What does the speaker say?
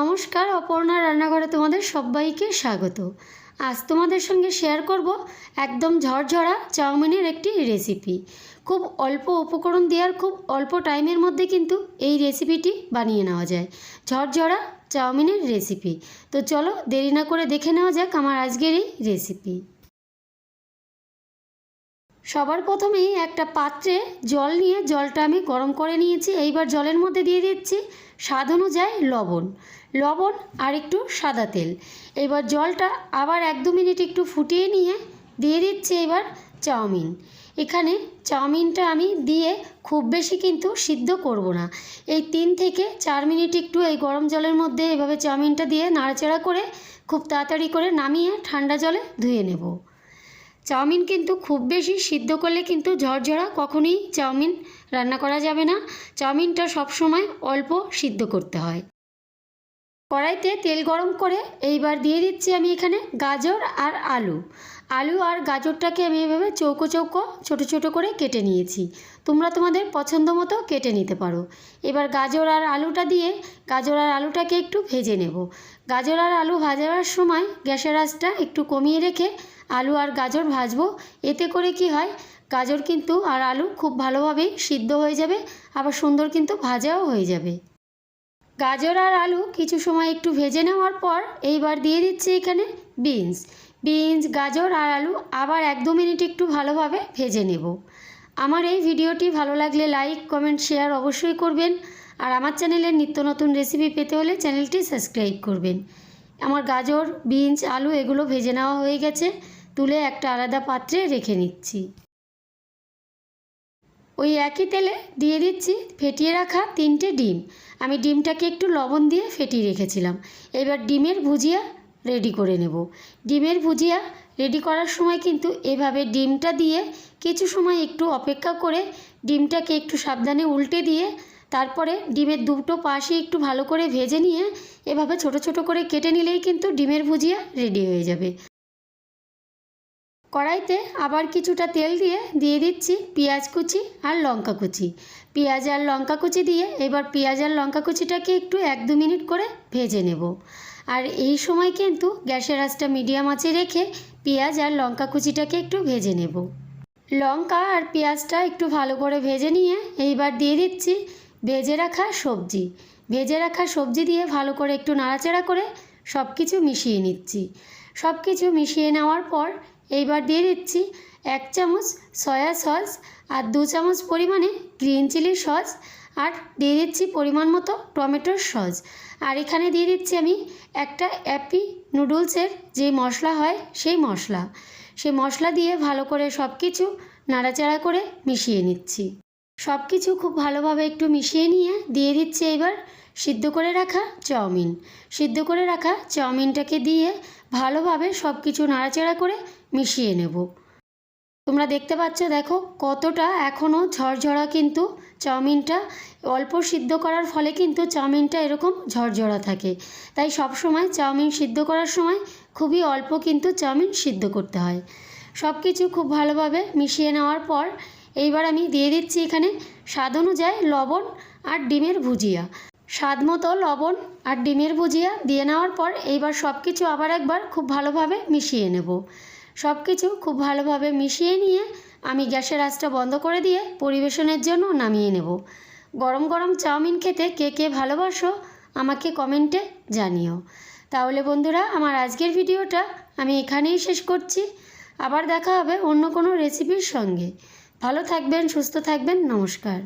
নমস্কার, অপর্ণা রান্নাঘরে তোমাদের সবাইকে স্বাগত। আজ তোমাদের সঙ্গে শেয়ার করব একদম ঝরঝরা চাউমিনের একটি রেসিপি। খুব অল্প উপকরণ দেওয়ার খুব অল্প টাইমের মধ্যে কিন্তু এই রেসিপিটি বানিয়ে নেওয়া যায়, ঝরঝরা চাউমিনের রেসিপি। তো চলো দেরি না করে দেখে নেওয়া যাক আমার আজকের এই রেসিপি। সবার প্রথমেই একটা পাত্রে জল নিয়ে জলটা আমি গরম করে নিয়েছি। এইবার জলের মধ্যে দিয়ে দিচ্ছি স্বাদ অনুযায়ী লবণ আর একটু সাদা তেল। এবার জলটা আবার 1-2 মিনিট একটু ফুটিয়ে নিয়ে দিয়ে দিচ্ছি এবার চাউমিন। এখানে চাউমিনটা আমি দিয়ে খুব বেশি কিন্তু সিদ্ধ করব না, এই 3 থেকে 4 মিনিট একটু এই গরম জলের মধ্যে এভাবে চাউমিনটা দিয়ে নাড়াচাড়া করে খুব তাড়াতাড়ি করে নামিয়ে ঠান্ডা জলে ধুয়ে নেব। চাউমিন কিন্তু খুব বেশি সিদ্ধ করলে কিন্তু ঝরঝরা কখনোই চাউমিন রান্না করা যাবে না। চাউমিনটা সবসময় অল্প সিদ্ধ করতে হয়। কড়াইতে তেল গরম করে এইবার দিয়ে দিচ্ছি আমি এখানে গাজর আর আলু আর গাজরটাকে আমি এভাবে চৌকো চৌকো ছোটো ছোটো করে কেটে নিয়েছি। তোমরা তোমাদের পছন্দ মতো কেটে নিতে পারো। এবার গাজর আর আলুটা দিয়ে গাজর আর আলুটাকে একটু ভেজে নেব। গাজর আর আলু ভাজার সময় গ্যাসের আঁচটা একটু কমিয়ে রেখে আলু আর গাজর ভাজবো। এতে করে কি হয়, গাজর কিন্তু আর আলু খুব ভালোভাবেই সিদ্ধ হয়ে যাবে, আবার সুন্দর কিন্তু ভাজাও হয়ে যাবে। গাজর আর আলু কিছু সময় একটু ভেজে নেওয়ার পর এইবার দিয়ে দিচ্ছি এখানে বিনস, গাজর আর আলু আবার 1-2 মিনিট একটু ভালোভাবে ভেজে নেব। আমার এই ভিডিওটি ভালো লাগলে লাইক, কমেন্ট, শেয়ার অবশ্যই করবেন। আর আমার চ্যানেলের নিত্য নতুন রেসিপি পেতে হলে চ্যানেলটি সাবস্ক্রাইব করবেন। আমার গাজর, বিনস, আলু এগুলো ভেজে নেওয়া হয়ে গেছে, তুলে একটা আলাদা পাত্রে রেখে নিচ্ছি। ওই একই তেলে দিয়ে দিচ্ছি ফেটিয়ে রাখা 3টে ডিম। আমি ডিমটাকে একটু লবণ দিয়ে ফেটিয়ে রেখেছিলাম। এবার ডিমের ভুজিয়া রেডি করে নেব। ডিমের ভুজিয়া রেডি করার সময় কিন্তু এভাবে ডিমটা দিয়ে কিছু সময় একটু অপেক্ষা করে ডিমটাকে একটু সাবধানে উল্টে দিয়ে তারপরে ডিমের দুটো পাশে একটু ভালো করে ভেজে নিয়ে এভাবে ছোট ছোট করে কেটে নিলেই কিন্তু ডিমের ভুজিয়া রেডি হয়ে যাবে। কড়াইতে আবার কিছুটা তেল দিয়ে দিচ্ছি পেঁয়াজ কুচি আর লঙ্কা কুচি। পেঁয়াজ আর লঙ্কা কুচি দিয়ে এবার পেঁয়াজ আর লঙ্কা কুচিটাকে একটু 1-2 মিনিট করে ভেজে নেব। আর এই সময় কিন্তু গ্যাসের আঁচটা মিডিয়াম আঁচে রেখে পেঁয়াজ আর লঙ্কা কুচিটাকে একটু ভেজে নেব। লঙ্কা আর পেঁয়াজটা একটু ভালো করে ভেজে নিয়ে এইবার দিয়ে দিচ্ছি ভেজে রাখা সবজি দিয়ে ভালো করে একটু নাড়াচাড়া করে সব কিছু মিশিয়ে নিচ্ছি। সব কিছু মিশিয়ে নেওয়ার পর এইবার দিয়ে দিচ্ছি 1 চামচ সয়া সস আর 2 চামচ পরিমাণে গ্রিন চিলি সস আর দিয়ে দিচ্ছি পরিমাণ মতো টমেটোর সস। আর এখানে দিয়ে দিচ্ছি আমি একটা অ্যাপি নুডলসের যে মশলা হয় সেই মশলা দিয়ে ভালো করে সব কিছু নাড়াচাড়া করে মিশিয়ে নিচ্ছি। সব কিছু খুব ভালোভাবে একটু মিশিয়ে নিয়ে দিয়ে দিচ্ছি এবার সিদ্ধ করে রাখা চাউমিনটাকে দিয়ে ভালোভাবে সব কিছু নাড়াচাড়া করে মিশিয়ে নেব। তোমরা দেখতে পাচ্ছ, দেখো কতটা এখনও ঝরঝরা, কিন্তু চাউমিনটা অল্প সিদ্ধ করার ফলে কিন্তু চাউমিনটা এরকম ঝরঝরা থাকে। তাই সব সময় চাউমিন সিদ্ধ করার সময় খুবই অল্প কিন্তু চাউমিন সিদ্ধ করতে হয়। সব কিছু খুব ভালোভাবে মিশিয়ে নেওয়ার পর এইবার আমি দিয়ে দিচ্ছি এখানে স্বাদ অনুযায়ী লবণ আর ডিমের ভুজিয়া। স্বাদ মতো লবণ আর ডিমের ভুজিয়া দিয়ে নেওয়ার পর এইবার সব কিছু আবার একবার খুব ভালোভাবে মিশিয়ে নেব। সব কিছু খুব ভালোভাবে মিশিয়ে নিয়ে আমি গ্যাসের আঁচটা বন্ধ করে দিয়ে পরিবেশনের জন্য নামিয়ে নেব। গরম গরম চাউমিন খেতে কে কে ভালোবাসো আমাকে কমেন্টে জানিও। তাহলে বন্ধুরা, আমার আজকের ভিডিওটা আমি এখানেই শেষ করছি। আবার দেখা হবে অন্য কোনো রেসিপির সঙ্গে। ভালো থাকবেন, সুস্থ থাকবেন, নমস্কার।